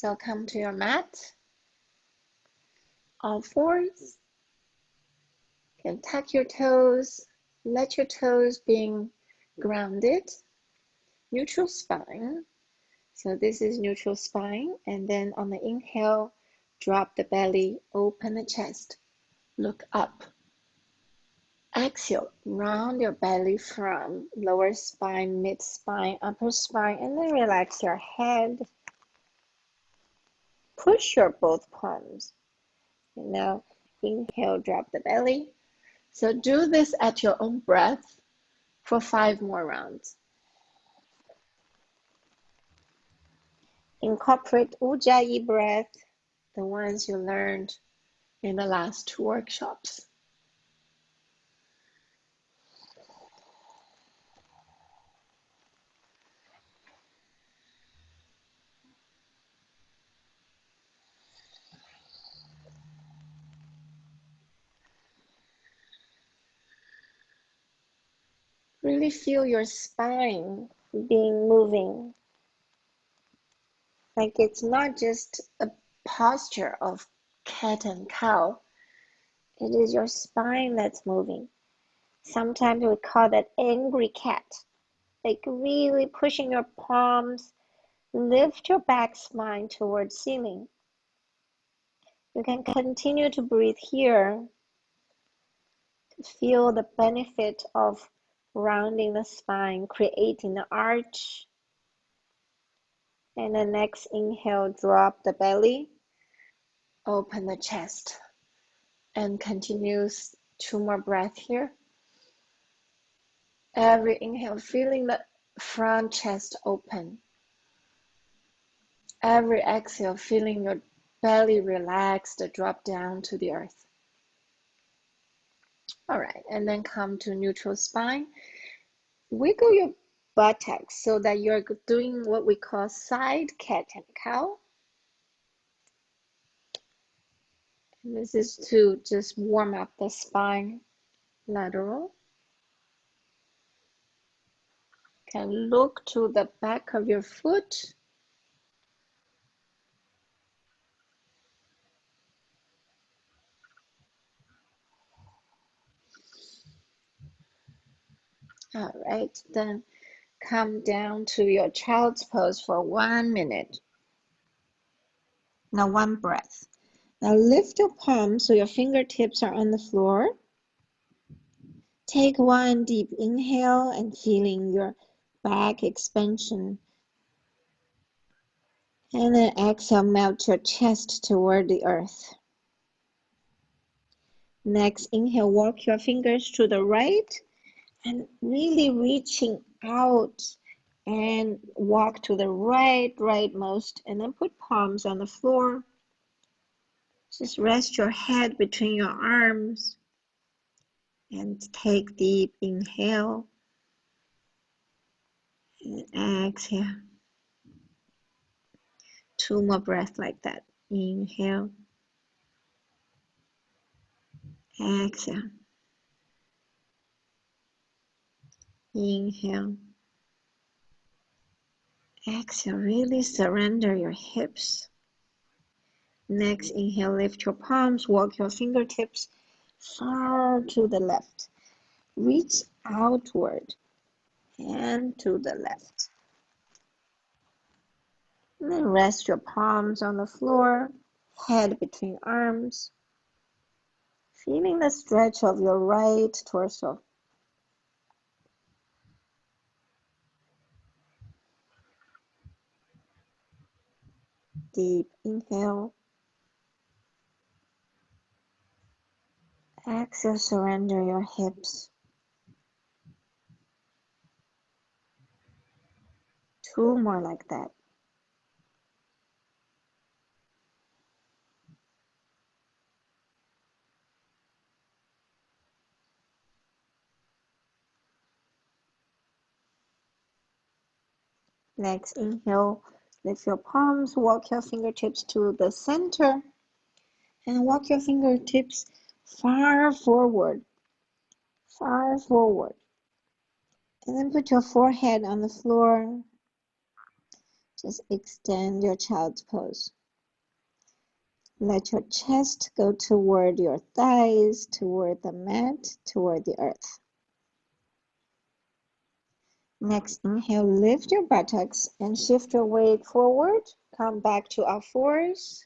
So come to your mat, all fours. You can tuck your toes, let your toes being grounded, neutral spine. So this is neutral spine, and then on the inhale, drop the belly, open the chest, look up. Exhale, round your belly from lower spine, mid spine, upper spine, and then relax your head. Push your both palms. And now inhale, drop the belly. So do this at your own breath for 5 more rounds. Incorporate Ujjayi breath, the ones you learned in the last 2 workshops. Really feel your spine moving. Like it's not just a posture of cat and cow. It is your spine that's moving. Sometimes we call that angry cat. Like really pushing your palms, lift your back spine towards ceiling. You can continue to breathe here to feel the benefit of rounding the spine, creating the arch. And the next inhale, drop the belly, open the chest, and continue 2 more breaths here. Every inhale, feeling the front chest open. Every exhale, feeling your belly relaxed, drop down to the earth. All right, and then come to neutral spine. Wiggle your buttocks so that you're doing what we call side cat and cow. And this is to just warm up the spine, lateral. You can look to the back of your foot. All right, then come down to your child's pose for 1 minute. Now 1 breath. Now lift your palms so your fingertips are on the floor. Take 1 deep inhale and feeling your back expansion. And then exhale, melt your chest toward the earth. Next, inhale, walk your fingers to the right and really reaching out and walk to the rightmost, and then put palms on the floor. Just rest your head between your arms and take deep inhale and exhale. 2 more breaths like that. Inhale, exhale. Inhale, exhale. Really surrender your hips. Next, inhale, lift your palms, walk your fingertips far to the left. Reach outward and to the left. And then rest your palms on the floor, head between arms, feeling the stretch of your right torso. Deep inhale. Exhale, surrender your hips. 2 more like that. Next, inhale, lift your palms, walk your fingertips to the center, and walk your fingertips far forward. And then put your forehead on the floor. Just extend your child's pose. Let your chest go toward your thighs, toward the mat, toward the earth. Next, inhale, lift your buttocks and shift your weight forward. Come back to all fours.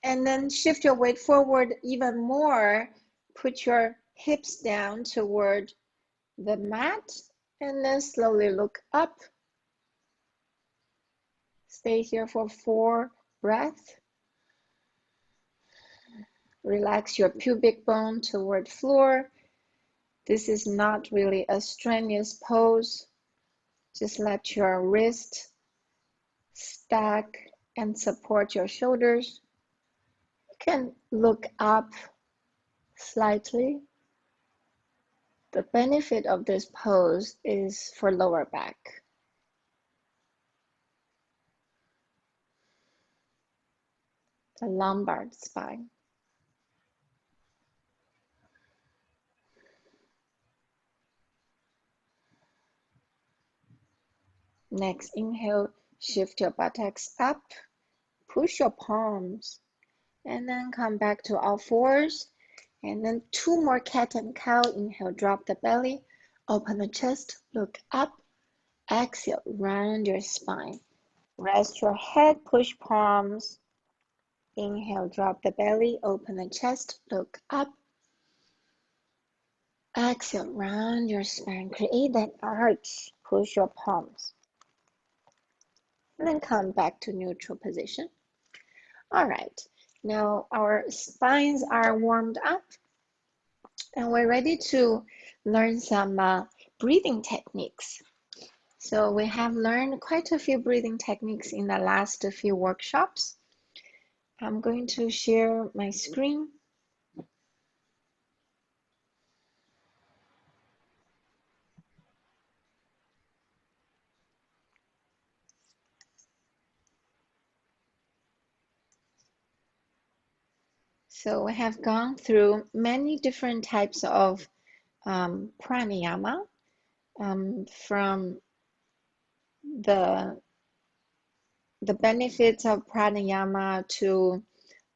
And then shift your weight forward even more. Put your hips down toward the mat. And then slowly look up. Stay here for 4 breaths. Relax your pubic bone toward floor. This is not really a strenuous pose. Just let your wrist stack and support your shoulders. You can look up slightly. The benefit of this pose is for lower back. The lumbar spine. Next, inhale, shift your buttocks up, push your palms, and then come back to all fours. And then 2 more cat and cow. Inhale, drop the belly, open the chest, look up. Exhale, round your spine. Rest your head, push palms. Inhale, drop the belly, open the chest, look up. Exhale, round your spine. Create that arch, push your palms. And then come back to neutral position. All right, now our spines are warmed up and we're ready to learn some breathing techniques. So we have learned quite a few breathing techniques in the last few workshops. I'm going to share my screen. So we have gone through many different types of pranayama, from the benefits of pranayama to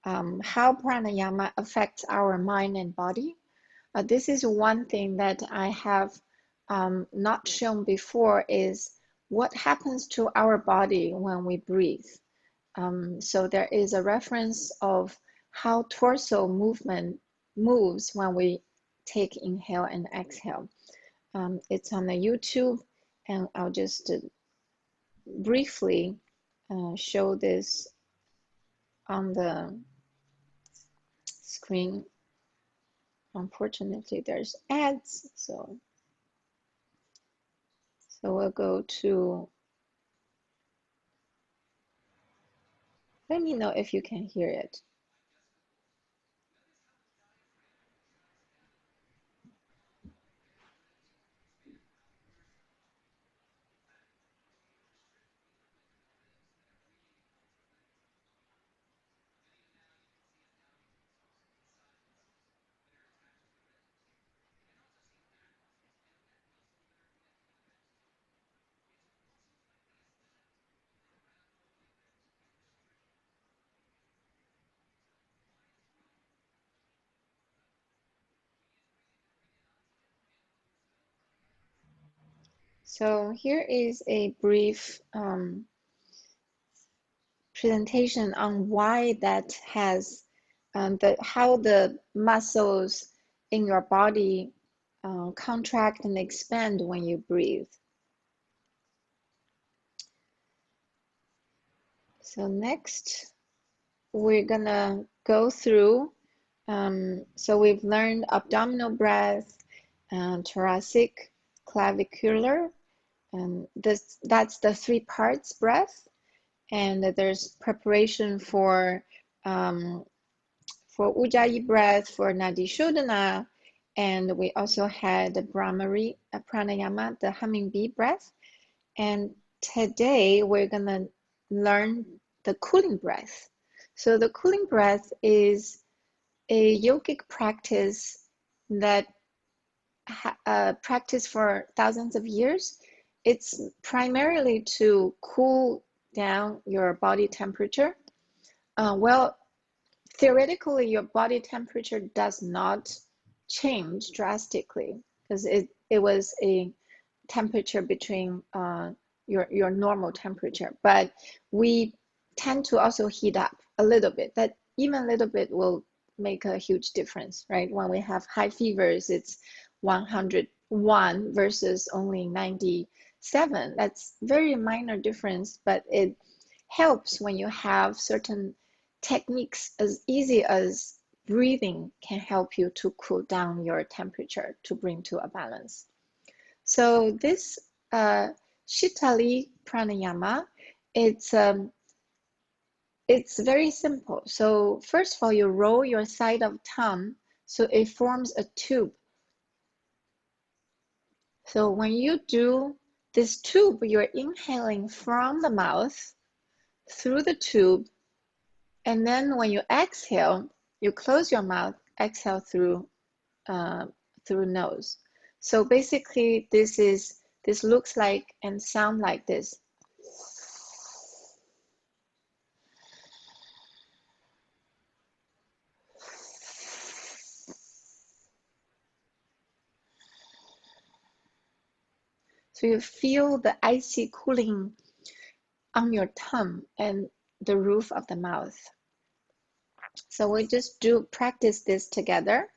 how pranayama affects our mind and body. This is one thing that I have not shown before, is what happens to our body when we breathe. So there is a reference of how torso movement moves when we take inhale and exhale. It's on the YouTube, and I'll just briefly show this on the screen. Unfortunately, there's ads, so we'll go to, let me know if you can hear it. So here is a brief presentation on why that has how the muscles in your body contract and expand when you breathe. So next, we're gonna go through, so we've learned abdominal breath, thoracic, clavicular, and that's the 3 parts breath. And there's preparation for Ujjayi breath, for Nadi Shodhana, and we also had the Brahmari Pranayama, the humming bee breath. And today we're gonna learn the cooling breath. So the cooling breath is a yogic practice that practiced for thousands of years. It's primarily to cool down your body temperature? Well, theoretically, your body temperature does not change drastically because it was a temperature between your normal temperature, but we tend to also heat up a little bit. That even a little bit will make a huge difference, right? When we have high fevers, it's 101 versus only 97. That's very minor difference, but it helps when you have certain techniques as easy as breathing can help you to cool down your temperature to bring to a balance. So this Sheetali Pranayama, it's very simple. So first of all, you roll your side of tongue so it forms a tube. So when you do this tube, you're inhaling from the mouth through the tube, and then when you exhale, you close your mouth, exhale through nose. So basically, this looks like and sound like this. So you feel the icy cooling on your tongue and the roof of the mouth. So we just practice this together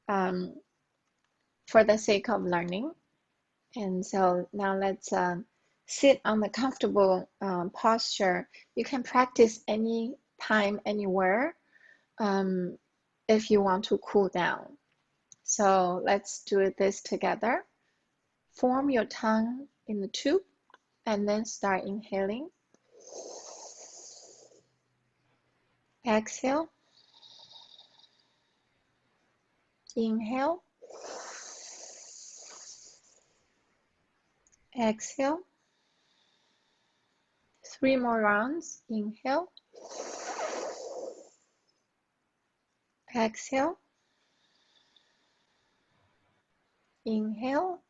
for the sake of learning. And so now let's sit on the comfortable posture. You can practice any time, anywhere, if you want to cool down. So let's do this together. Form your tongue in the tube and then start inhaling. Exhale. Inhale. Exhale. 3 more rounds. Inhale. Exhale. Inhale.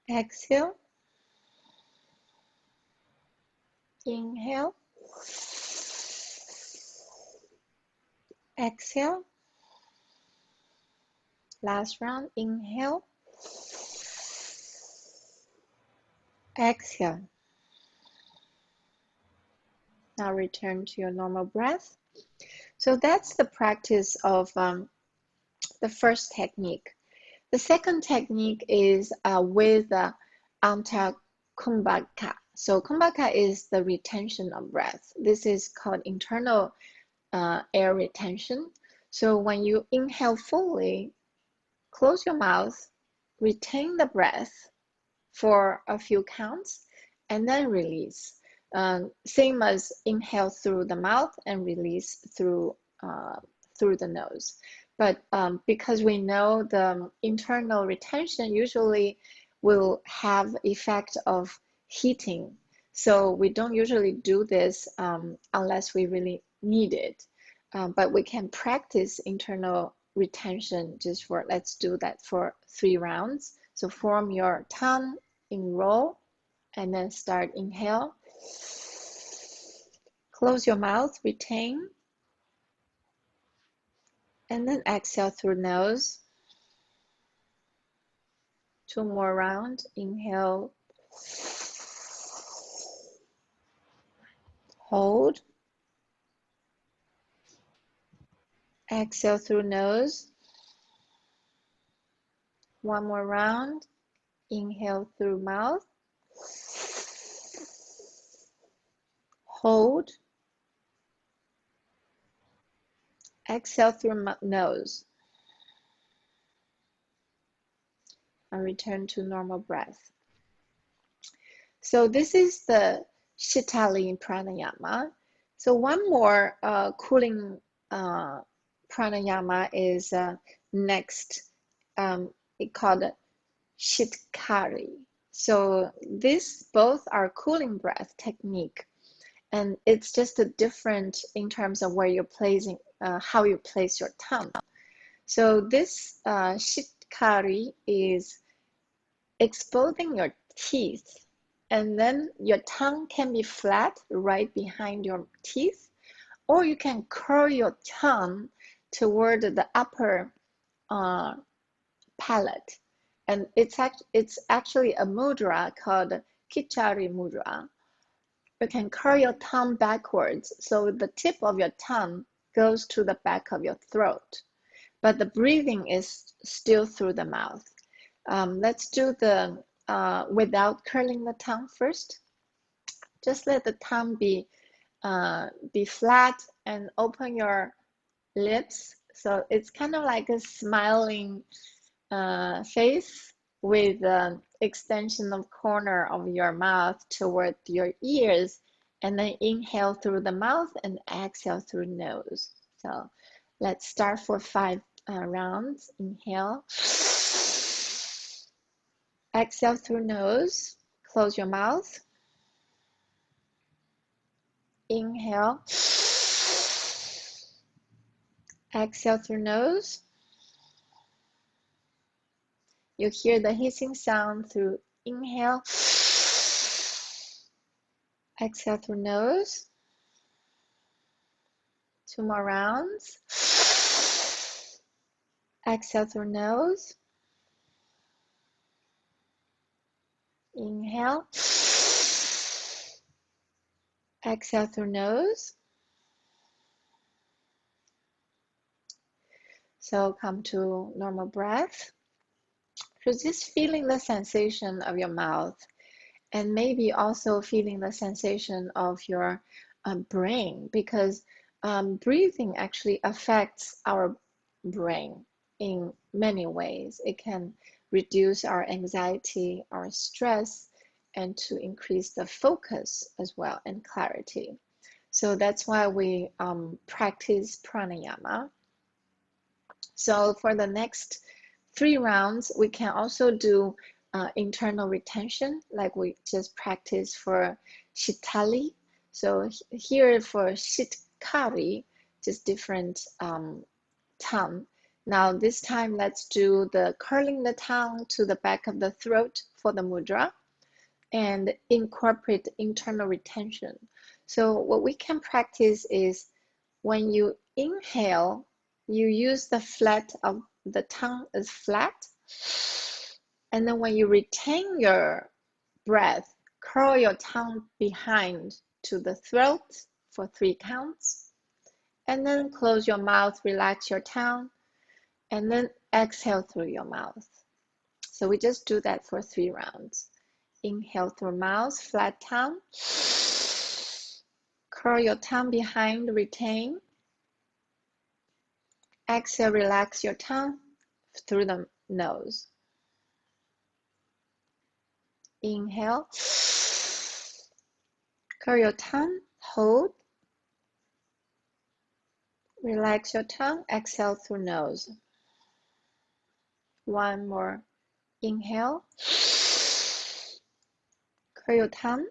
Exhale. Inhale. Exhale. Last round. Inhale. Exhale. Now return to your normal breath. So that's the practice of the first technique. The second technique is with Anta Kumbhaka. So Kumbhaka is the retention of breath. This is called internal air retention. So when you inhale fully, close your mouth, retain the breath for a few counts, and then release. Same as inhale through the mouth and release through the nose. But because we know the internal retention usually will have effect of heating, so we don't usually do this unless we really need it. But we can practice internal retention just for, let's do that for 3 rounds. So form your tongue in roll and then start inhale. Close your mouth, retain. And then exhale through nose. 2 more rounds. Inhale. Hold. Exhale through nose. 1 more round. Inhale through mouth. Hold. Exhale through nose. And return to normal breath. So this is the Sheetali Pranayama. So one more cooling pranayama is next. It's called Sheetkari. So these both are cooling breath technique, and it's just a different in terms of where you're placing, how you place your tongue. So this Sheetkari is exposing your teeth. And then your tongue can be flat right behind your teeth, or you can curl your tongue toward the upper palate. And it's actually a mudra called Kichari mudra. You can curl your tongue backwards, so the tip of your tongue goes to the back of your throat, but the breathing is still through the mouth. Let's do the without curling the tongue first. Just let the tongue be flat and open your lips. So it's kind of like a smiling face with the extension of corner of your mouth toward your ears, and then inhale through the mouth and exhale through nose. So let's start for 5 rounds. Inhale, exhale through nose, close your mouth. Inhale, exhale through nose. You hear the hissing sound through inhale, exhale through nose. 2 more rounds. Exhale through nose. Inhale. Exhale through nose. So come to normal breath. So just feeling the sensation of your mouth, and maybe also feeling the sensation of your brain, because breathing actually affects our brain in many ways. It can reduce our anxiety, our stress, and to increase the focus as well and clarity. So that's why we practice pranayama. So for the next 3 rounds, we can also do internal retention, like we just practiced for Sheetali. So here for Sheetkari, just different tongue. Now this time, let's do the curling the tongue to the back of the throat for the mudra and incorporate internal retention. So what we can practice is when you inhale, you use the flat of the tongue is flat. And then when you retain your breath, curl your tongue behind to the throat for 3 counts. And then close your mouth, relax your tongue, and then exhale through your mouth. So we just do that for 3 rounds. Inhale through mouth, flat tongue. Curl your tongue behind, retain. Exhale, relax your tongue through the nose. Inhale. Curl your tongue, hold. Relax your tongue, exhale through nose. 1 more. Inhale. Curl your tongue.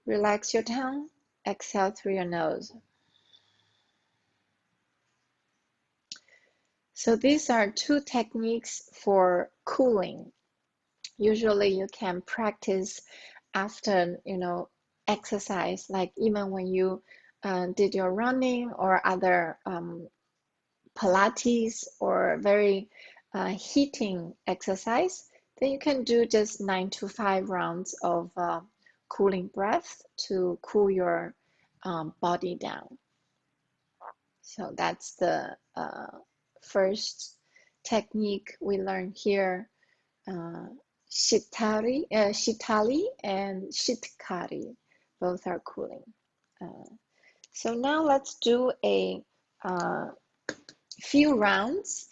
Relax your tongue, exhale through your nose. So these are 2 techniques for cooling. Usually you can practice after, exercise, like even when you did your running or other Pilates or very heating exercise, then you can do just 9 to 5 rounds of cooling breath to cool your body down. So that's the first technique we learned here. Sheetali and Sheetkari, both are cooling. So now let's do a few rounds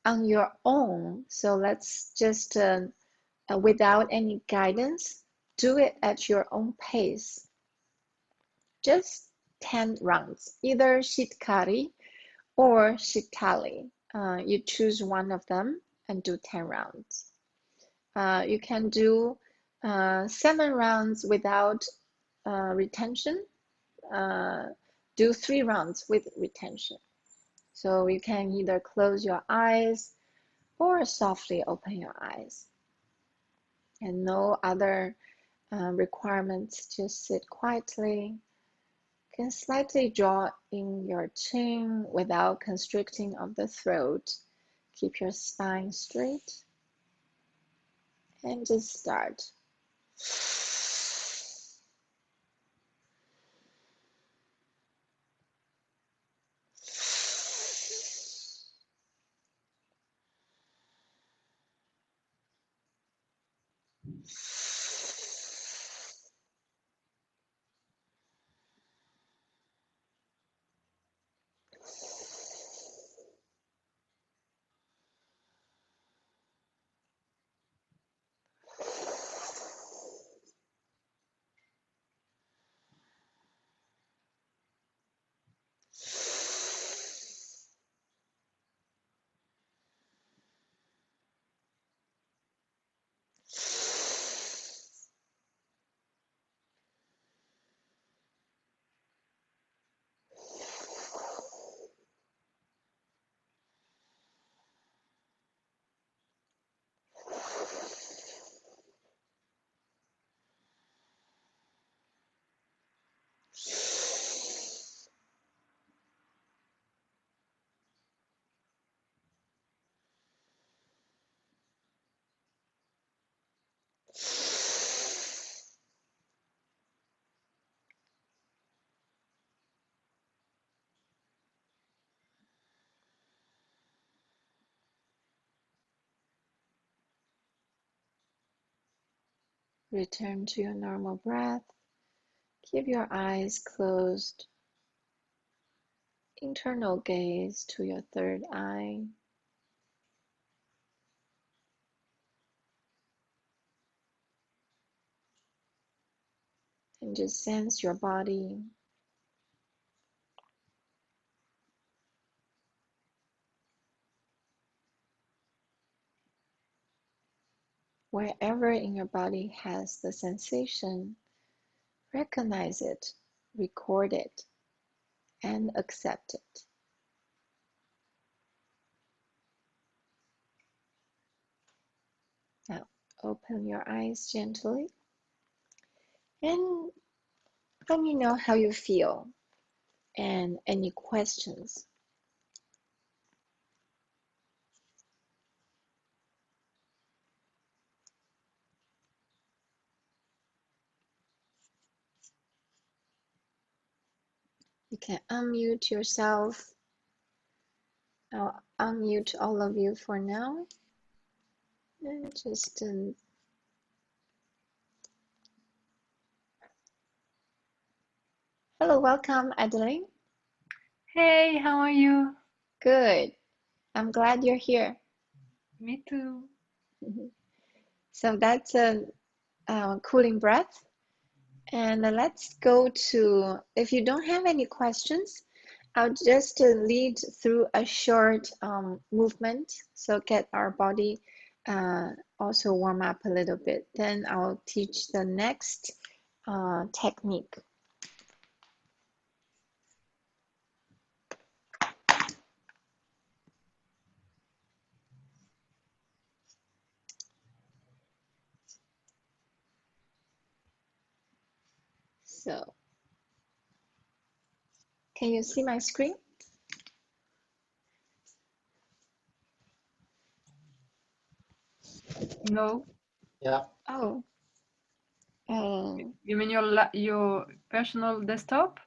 on your own. So let's just, without any guidance, do it at your own pace. Just 10 rounds, either Sheetkari or Sheetali. You choose one of them and do 10 rounds. You can do 7 rounds without retention. Do 3 rounds with retention. So you can either close your eyes or softly open your eyes. And no other requirements, just sit quietly. You can slightly draw in your chin without constricting of the throat. Keep your spine straight and just start. Return to your normal breath. Keep your eyes closed. Internal gaze to your third eye. And just sense your body. Wherever in your body has the sensation, recognize it, record it, and accept it. Now, open your eyes gently and let me know how you feel and any questions. You can unmute yourself. I'll unmute all of you for now. And just hello, welcome, Adeline. Hey, how are you? Good. I'm glad you're here. Me too. So that's a cooling breath. And let's go to, if you don't have any questions, I'll just lead through a short movement. So get our body also warm up a little bit. Then I'll teach the next technique. So, can you see my screen? No. Yeah. Oh. You mean your personal desktop?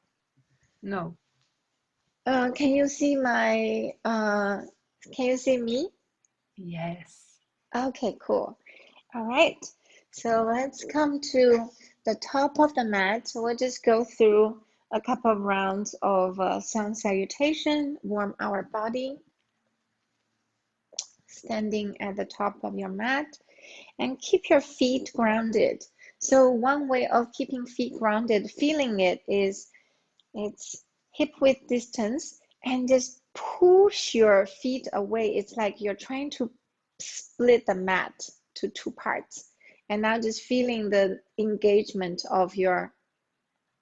No. Can you see my, can you see me? Yes. Okay, cool. All right. So let's come to the top of the mat. So we'll just go through a couple of rounds of sun salutation, warm our body, standing at the top of your mat, and keep your feet grounded. So one way of keeping feet grounded, feeling it, is it's hip width distance and just push your feet away. It's like you're trying to split the mat to two parts. And now just feeling the engagement of your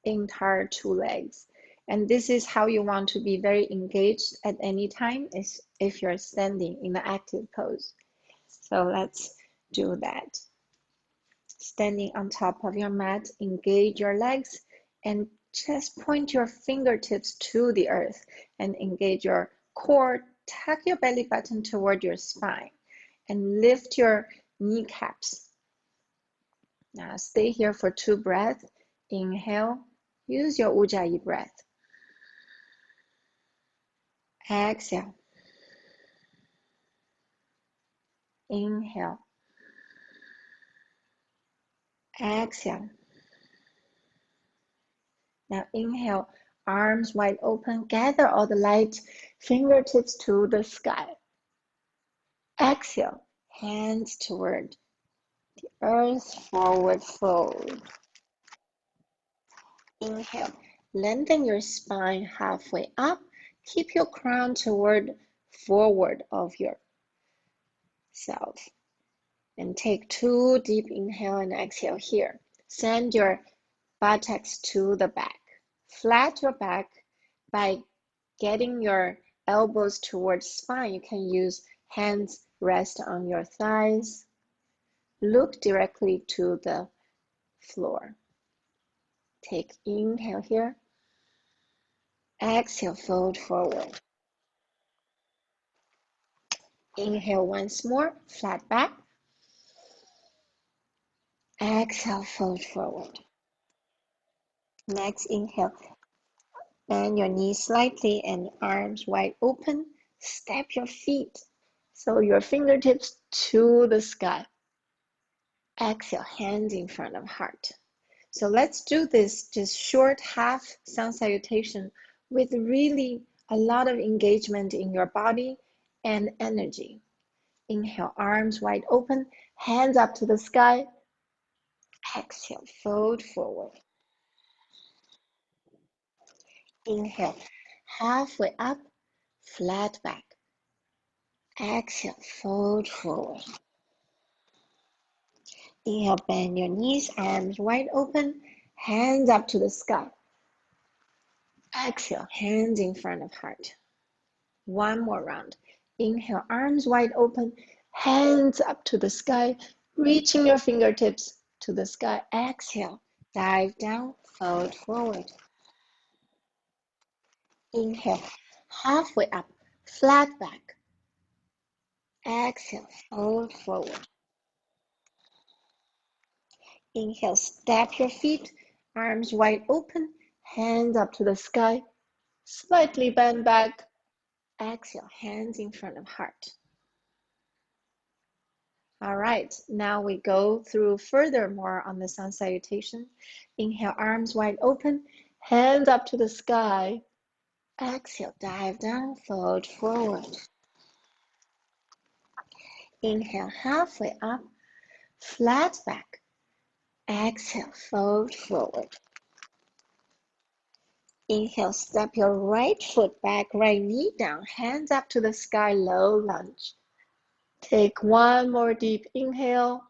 entire two legs. And this is how you want to be very engaged at any time, is if you're standing in the active pose. So let's do that. Standing on top of your mat, engage your legs and just point your fingertips to the earth and engage your core. Tuck your belly button toward your spine and lift your kneecaps. Now stay here for 2 breaths. Inhale, use your Ujjayi breath. Exhale. Inhale. Exhale. Now inhale, arms wide open, gather all the light, fingertips to the sky. Exhale, hands toward the earth, forward fold. Inhale, lengthen your spine halfway up, keep your crown toward forward of yourself. And take 2 deep inhale and exhale here. Send your buttocks to the back. Flat your back by getting your elbows towards spine. You can use hands rest on your thighs. Look directly to the floor. Take inhale here. Exhale, fold forward. Inhale once more, flat back. Exhale, fold forward. Next inhale, bend your knees slightly and arms wide open. Step your feet so your fingertips to the sky. Exhale, hands in front of heart. So let's do this just short half sun salutation with really a lot of engagement in your body and energy. Inhale, arms wide open, hands up to the sky. Exhale, fold forward. Inhale, halfway up, flat back. Exhale, fold forward. Inhale, bend your knees, arms wide open, hands up to the sky. Exhale, hands in front of heart. One more round. Inhale, arms wide open, hands up to the sky, reaching your fingertips to the sky. Exhale, dive down, fold forward. Inhale, halfway up, flat back. Exhale, fold forward. Inhale, step your feet, arms wide open, hands up to the sky, slightly bend back. Exhale, hands in front of heart. All right, now we go through furthermore on the sun salutation. Inhale, arms wide open, hands up to the sky. Exhale, dive down, fold forward. Inhale, halfway up, flat back. Exhale, fold forward. Inhale, step your right foot back, right knee down, hands up to the sky, low lunge. Take one more deep inhale.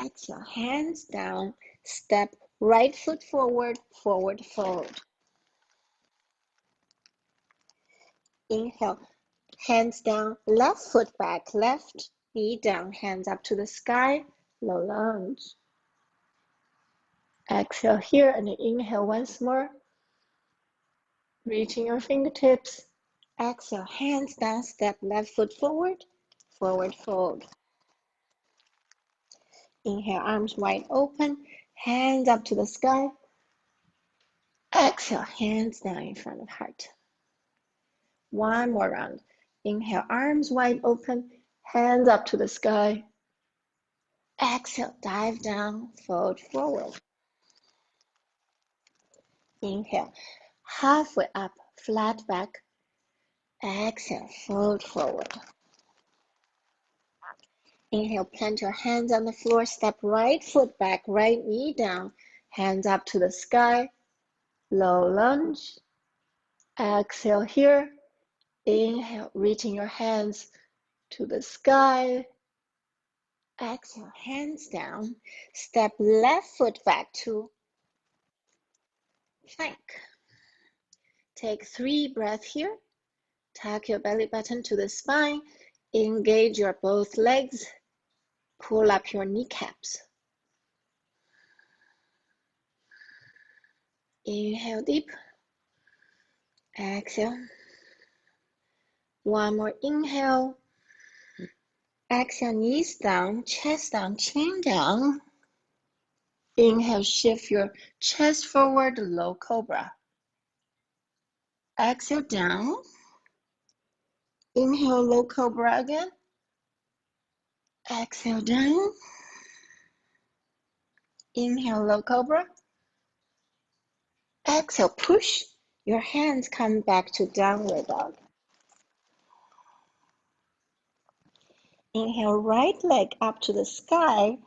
Exhale, hands down, step right foot forward, forward fold. Inhale, hands down, left foot back, left knee down, hands up to the sky, low lunge. Exhale here and inhale once more. Reaching your fingertips. Exhale, hands down, step left foot forward, forward fold. Inhale, arms wide open, hands up to the sky. Exhale, hands down in front of heart. One more round. Inhale, arms wide open, hands up to the sky. Exhale, dive down, fold forward. Inhale, halfway up, flat back. Exhale, fold forward. Inhale, plant your hands on the floor, step right foot back, right knee down, hands up to the sky, low lunge. Exhale here. Inhale, reaching your hands to the sky. Exhale, hands down. Step left foot back to plank. Take 3 breaths here. Tuck your belly button to the spine. Engage your both legs. Pull up your kneecaps. Inhale deep. Exhale. One more inhale. Exhale, knees down, chest down, chin down. Inhale, shift your chest forward, low cobra. Exhale, down. Inhale, low cobra again. Exhale, down. Inhale, low cobra. Exhale, push. Your hands come back to downward dog. Inhale, right leg up to the sky.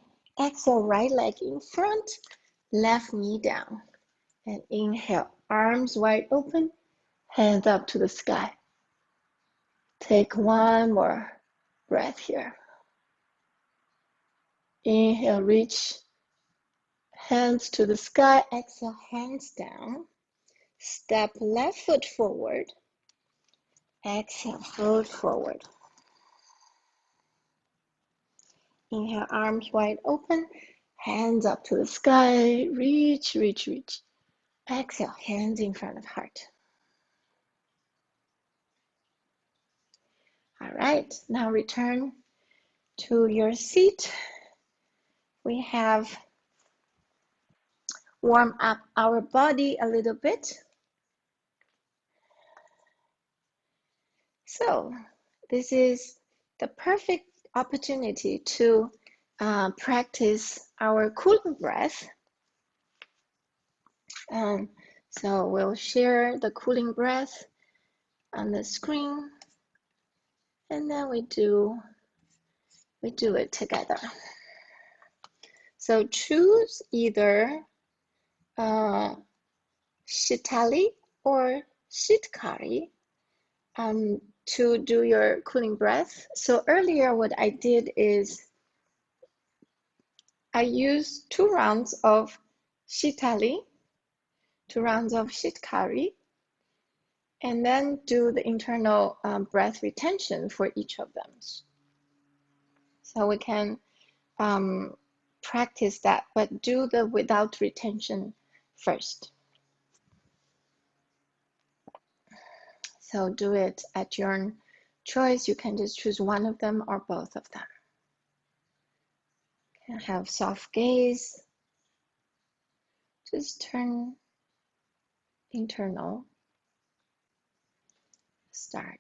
Exhale, right leg in front, left knee down. And inhale, arms wide open, hands up to the sky. Take one more breath here. Inhale, reach hands to the sky. Exhale, hands down. Step left foot forward. Exhale, foot forward. Inhale, arms wide open, hands up to the sky. Reach, reach, reach. Exhale, hands in front of heart. All right, now return to your seat. We have warmed up our body a little bit. So this is the perfect opportunity to practice our cooling breath. So we'll share the cooling breath on the screen, and then we do it together. So choose either Sheetali or Sheetkari to do your cooling breath. So earlier what I did is I used 2 rounds of Sheetali, 2 rounds of Sheetkari, and then do the internal breath retention for each of them. So we can practice that, but do the without retention first. So do it at your choice. You can just choose one of them or both of them. You can have soft gaze. Just turn internal. Start.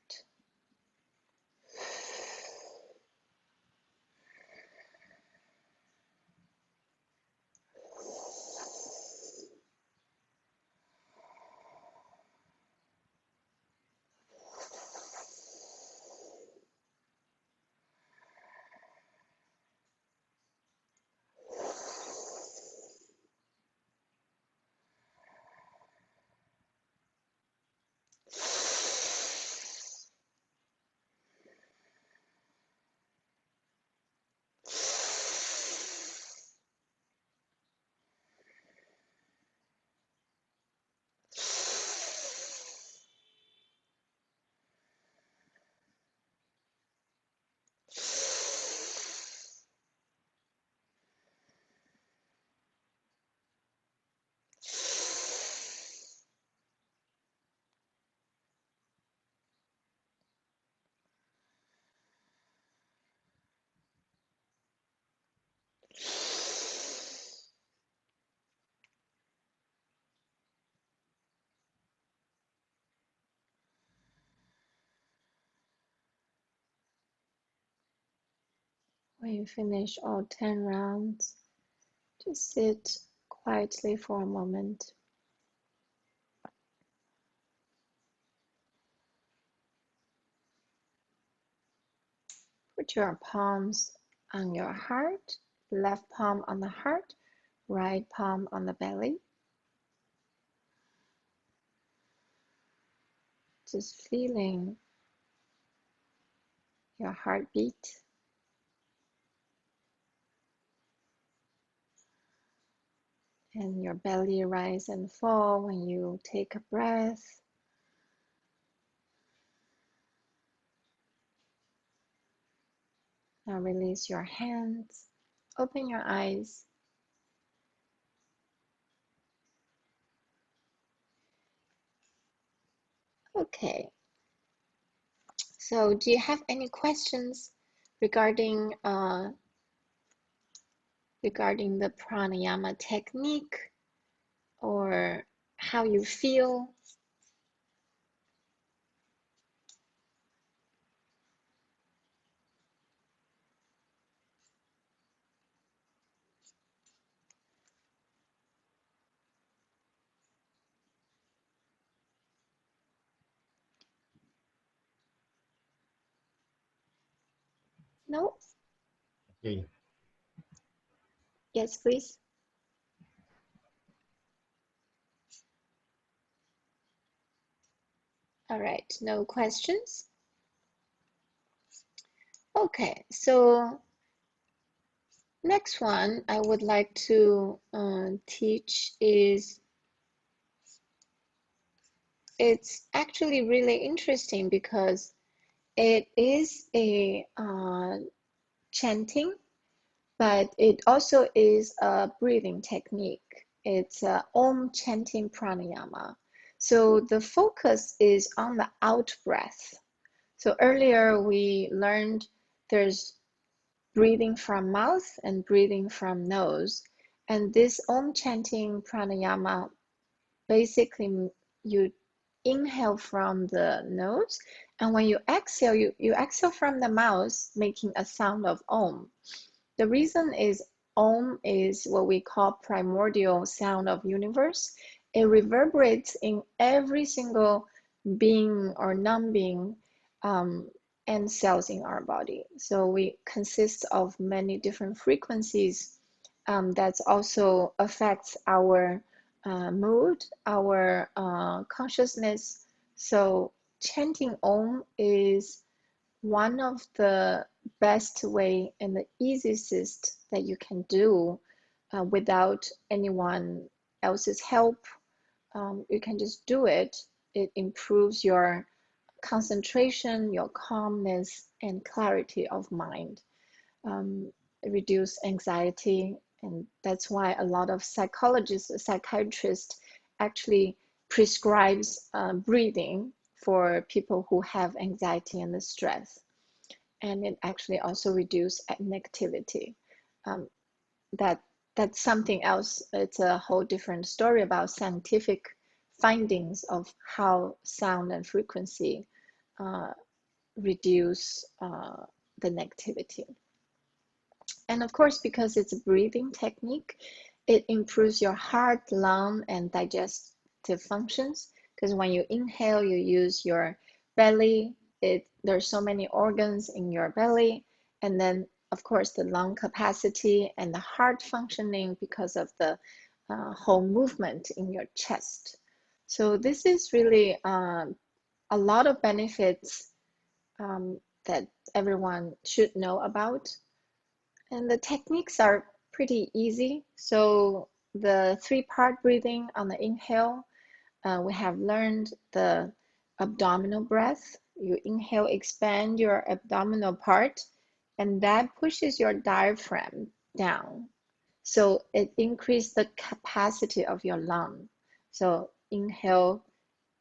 When you finish all 10 rounds, just sit quietly for a moment. Put your palms on your heart, left palm on the heart, right palm on the belly. Just feeling your heartbeat. And your belly rise and fall when you take a breath. Now release your hands, open your eyes. Okay, so do you have any questions regarding regarding the pranayama technique or how you feel? No? Okay. Yes, please. All right, no questions. Okay, so next one I would like to teach is, it's actually really interesting because it is a chanting, but it also is a breathing technique. It's a Om chanting pranayama. So the focus is on the out breath. So earlier we learned there's breathing from mouth and breathing from nose. And this Om chanting pranayama, basically you inhale from the nose, and when you exhale, you exhale from the mouth, making a sound of Om. The reason is Om is what we call primordial sound of universe. It reverberates in every single being or non-being and cells in our body. So we consist of many different frequencies that also affects our mood, our consciousness. So chanting Om is one of the best way and the easiest that you can do without anyone else's help. You can just do it. It improves your concentration, your calmness, and clarity of mind. Reduce anxiety, and that's why a lot of psychologists, psychiatrists actually prescribes breathing for people who have anxiety and the stress. And it actually also reduces negativity. Um, that's something else. It's a whole different story about scientific findings of how sound and frequency reduce the negativity. And of course, because it's a breathing technique, it improves your heart, lung, and digestive functions. Because when you inhale, you use your belly. There's so many organs in your belly. And then, of course, the lung capacity and the heart functioning because of the whole movement in your chest. So this is really a lot of benefits that everyone should know about. And the techniques are pretty easy. So the 3-part breathing on the inhale, we have learned the abdominal breath. You inhale, expand your abdominal part, and that pushes your diaphragm down. So it increases the capacity of your lung. So inhale,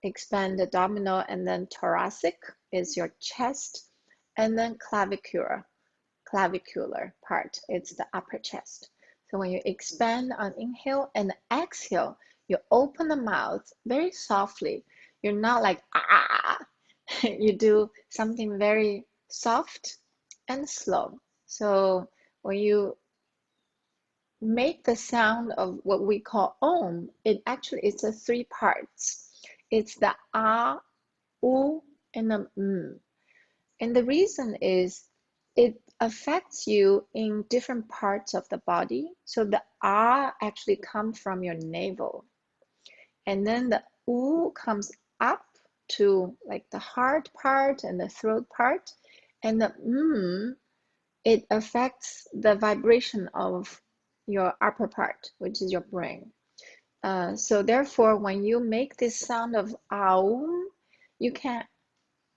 expand the abdominal, and then thoracic is your chest, and then clavicular part. It's the upper chest. So when you expand on inhale and exhale, you open the mouth very softly. You're not like ah. You do something very soft and slow. So when you make the sound of what we call Om, it's a 3 parts. It's the ah, u, and the m. And the reason is it affects you in different parts of the body. So the ah actually comes from your navel. And then the u comes up to like the heart part and the throat part. And the it affects the vibration of your upper part, which is your brain. So therefore, when you make this sound of aum, you can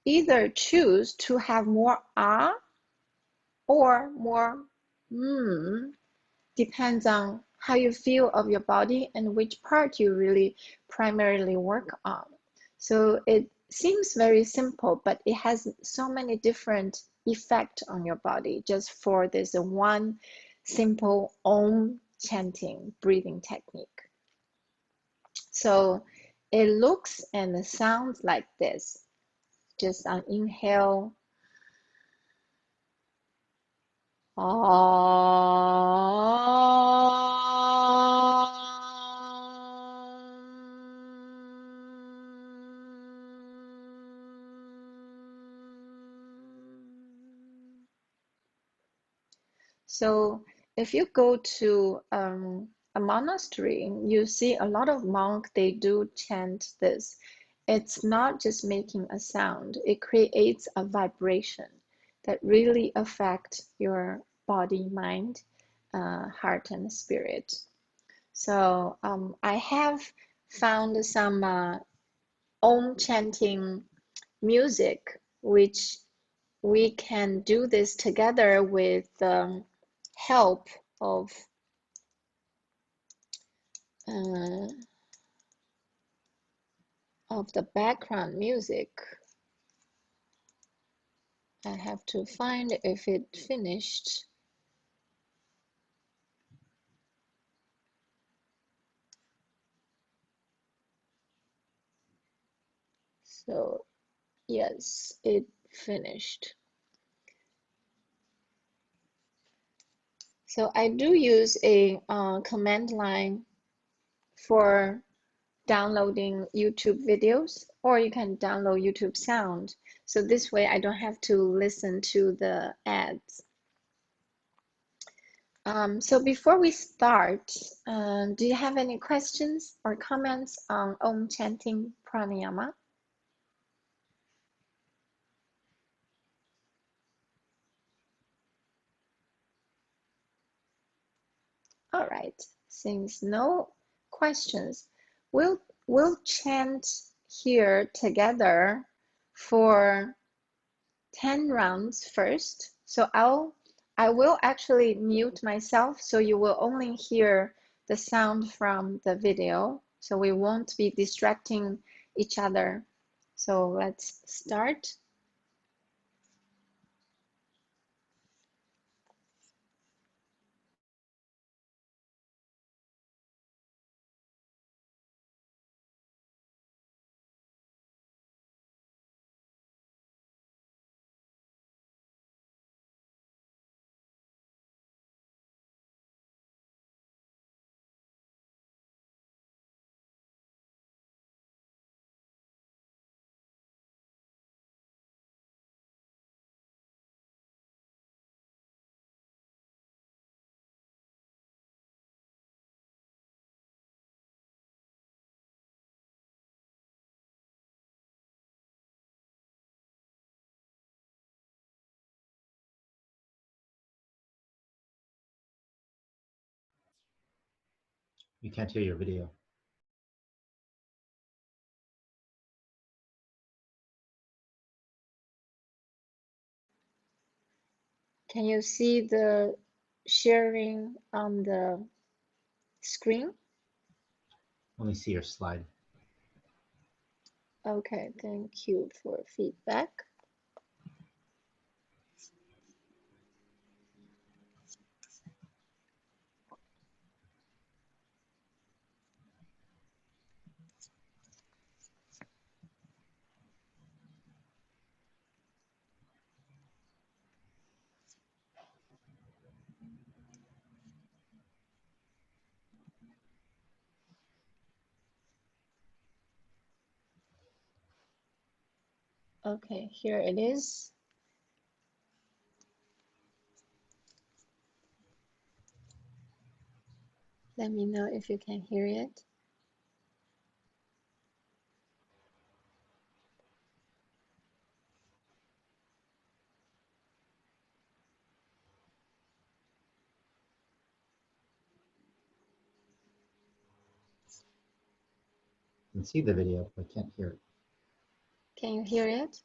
either choose to have more ah or more depends on how you feel of your body and which part you really primarily work on. So it seems very simple, but it has so many different effects on your body just for this one simple Om chanting breathing technique. So it looks and sounds like this. Just on inhale, So if you go to a monastery, you see a lot of monks, they do chant this. It's not just making a sound, it creates a vibration that really affects your body, mind, heart, and spirit. So I have found some Om chanting music, which we can do this together with help of uh, the background music. I have to find if it finished. So yes, it finished. So I do use a command line for downloading YouTube videos, or you can download YouTube sound. So this way I don't have to listen to the ads. So before we start, do you have any questions or comments on Om Chanting Pranayama? All right, since no questions, we'll chant here together for 10 rounds first. So I will actually mute myself, so you will only hear the sound from the video. So we won't be distracting each other. So let's start. You can't hear your video. Can you see the sharing on the screen? Only see your slide. Okay, thank you for feedback. Okay, here it is. Let me know if you can hear it. You can see the video, but can't hear it. Can you hear it?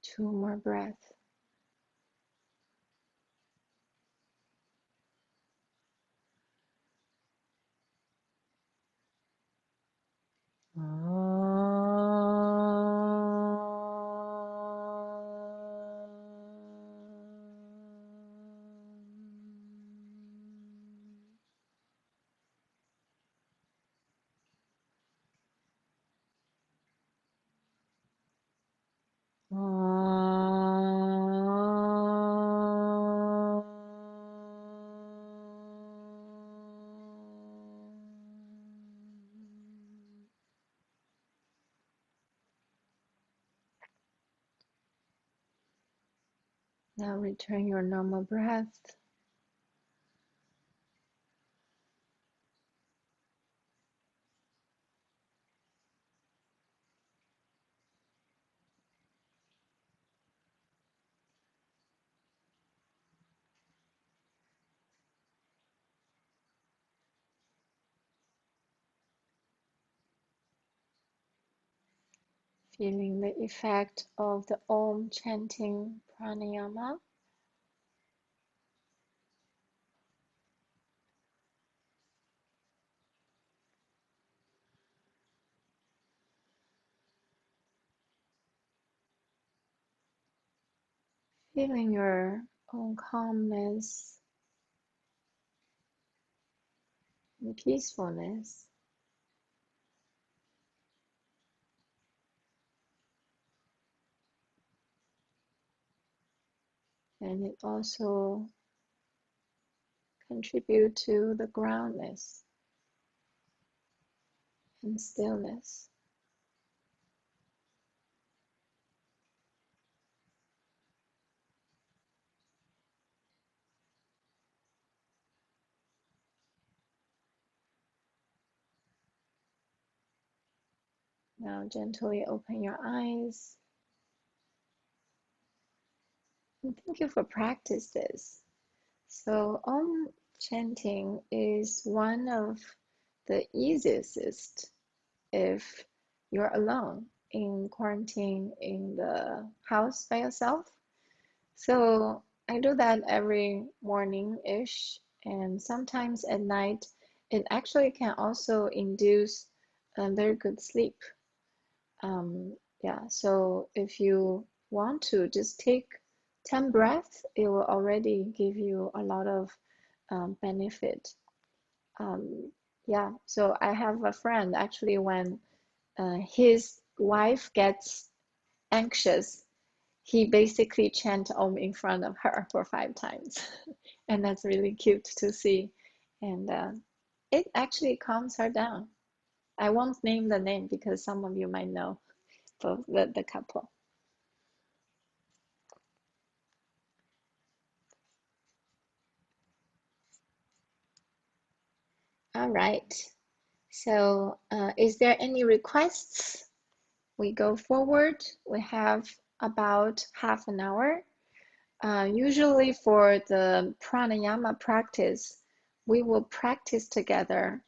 Two more breaths. Now return your normal breath. Feeling the effect of the OM chanting pranayama. Feeling your own calmness and peacefulness. And it also contributes to the groundness and stillness. Now gently open your eyes. And thank you for practice this. So Om chanting is one of the easiest if you're alone in quarantine in the house by yourself. So I do that every morning-ish, and sometimes at night. It actually can also induce a very good sleep. Yeah, so if you want to, just take 10 breaths, it will already give you a lot of benefit. Yeah, so I have a friend actually when his wife gets anxious, he basically chant Om in front of her for 5 times. And that's really cute to see. And it actually calms her down. I won't name the name because some of you might know the couple. All right. So is there any requests? We go forward. We have about half an hour. Usually for the pranayama practice, we will practice together.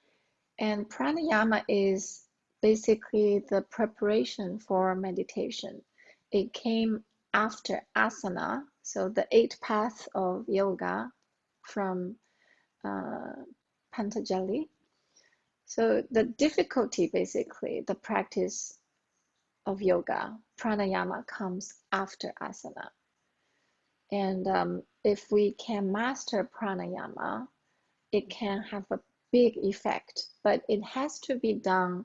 And pranayama is basically the preparation for meditation. It came after asana, so the 8 paths of yoga from Patanjali. So the difficulty, basically, the practice of yoga, pranayama comes after asana. And if we can master pranayama, it can have a big effect, but it has to be done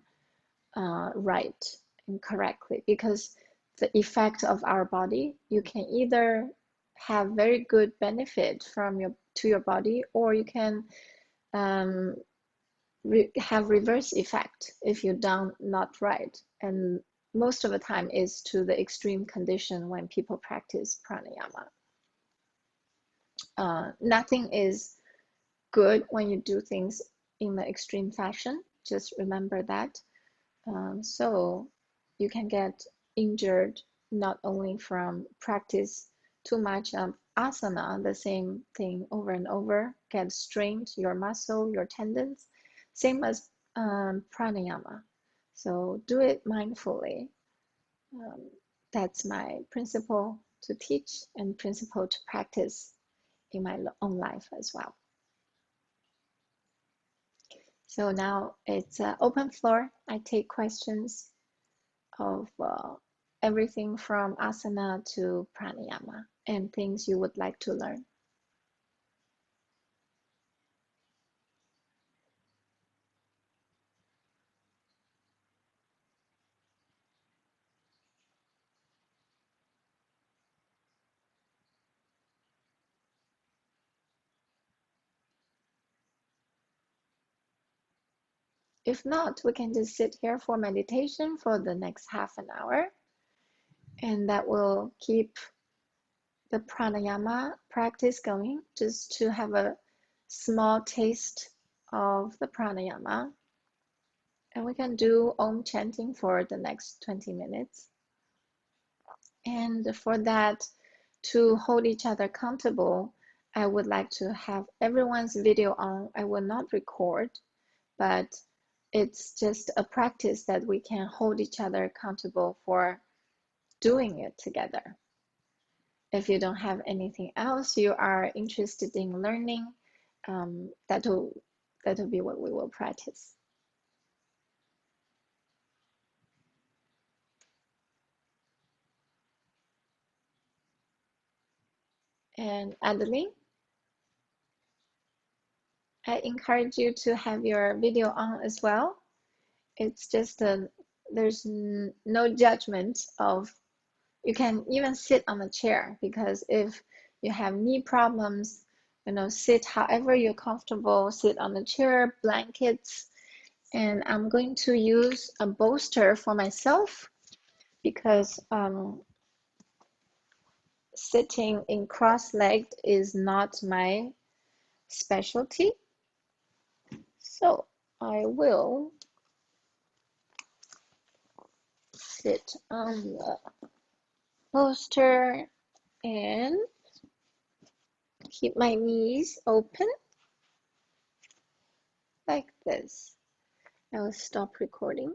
right and correctly, because the effect of our body, you can either have very good benefit from your body, or you can have reverse effect if you done not right. And most of the time is to the extreme condition when people practice pranayama. Nothing is good when you do things in the extreme fashion. Just remember that. So you can get injured not only from practice too much of asana, the same thing over and over, get strained your muscle, your tendons, same as pranayama. So do it mindfully. That's my principle to teach and principle to practice in my own life as well. So now it's open floor. I take questions of everything from asana to pranayama and things you would like to learn. If not, we can just sit here for meditation for the next half an hour, and that will keep the pranayama practice going, just to have a small taste of the pranayama. And we can do Om chanting for the next 20 minutes. And for that, to hold each other accountable, I would like to have everyone's video on. I will not record, but it's just a practice that we can hold each other accountable for doing it together. If you don't have anything else you are interested in learning, that'll be what we will practice. And Adeline, I encourage you to have your video on as well. It's just there's no judgment of, you can even sit on a chair, because if you have knee problems, sit however you're comfortable, sit on a chair, blankets. And I'm going to use a bolster for myself, because sitting in cross-legged is not my specialty. So I will sit on the bolster and keep my knees open like this. I will stop recording.